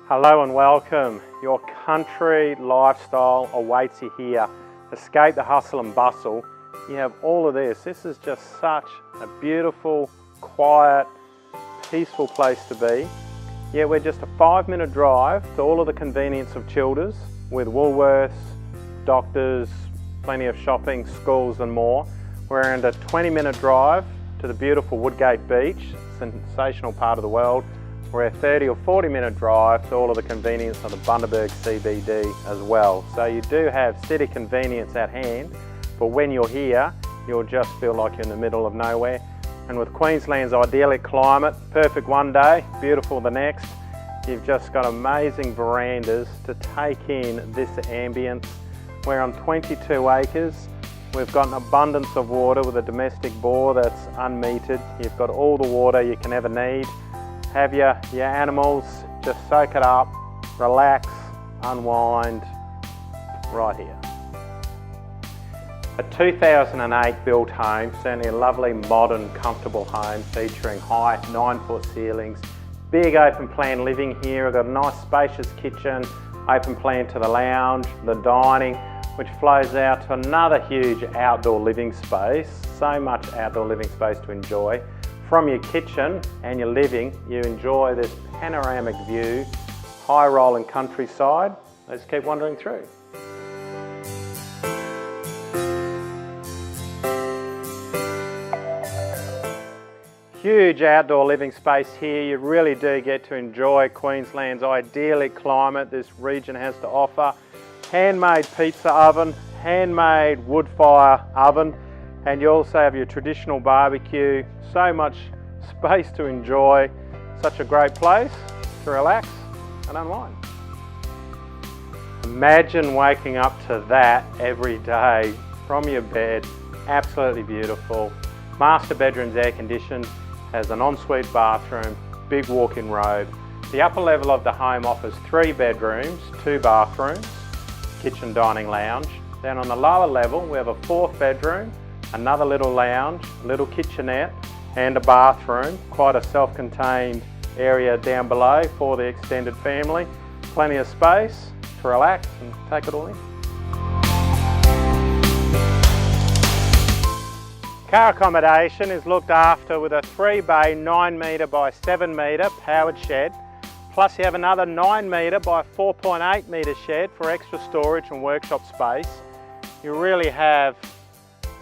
Hello and welcome. Your country lifestyle awaits you here. Escape the hustle and bustle. You have all of this. This is just such a beautiful, quiet, peaceful place to be. Yet we're just a 5-minute drive to all of the convenience of Childers with Woolworths, doctors, plenty of shopping, schools and more. We're in a 20-minute drive to the beautiful Woodgate beach, sensational part of the world. We're a 30 or 40-minute drive to all of the convenience of the Bundaberg C.B.D as well. So you do have city convenience at hand, but when you're here, you'll just feel like you're in the middle of nowhere. And with Queensland's idyllic climate, perfect one day, beautiful the next, you've just got amazing verandas to take in this ambience. We're on 22 acres. We've got an abundance of water with a domestic bore that's unmetered. You've got all the water you can ever need. Have your animals, just soak it up, relax, unwind, right here. A 2008 built home, certainly a lovely, modern, comfortable home featuring high 9-foot ceilings, big open plan living here. I've got a nice spacious kitchen, open plan to the lounge, the dining, which flows out to another huge outdoor living space. So much outdoor living space to enjoy. From your kitchen and your living, you enjoy this panoramic view, high rolling countryside. Let's keep wandering through. Huge outdoor living space here. You really do get to enjoy Queensland's idyllic climate this region has to offer. Handmade pizza oven, handmade wood fire oven, and you also have your traditional barbecue. So much space to enjoy. Such a great place to relax and unwind. Imagine waking up to that every day from your bed. Absolutely beautiful. Master bedroom's air conditioned, has an ensuite bathroom, big walk-in robe. The upper level of the home offers 3 bedrooms, 2 bathrooms, kitchen, dining, lounge. Then on the lower level we have a 4th bedroom, another little lounge, little kitchenette and a bathroom. Quite a self-contained area down below for the extended family. Plenty of space to relax and take it all in. Car accommodation is looked after with a 3-bay 9-metre by 7-metre powered shed. Plus you have another 9-metre by 4.8-metre shed for extra storage and workshop space. You really have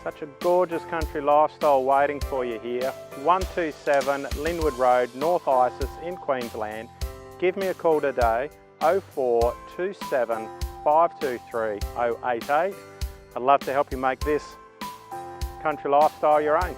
such a gorgeous country lifestyle waiting for you here. 127 Lynwood Road, North Isis in Queensland. Give me a call today, 0427 523 088. I'd love to help you make this country lifestyle your own.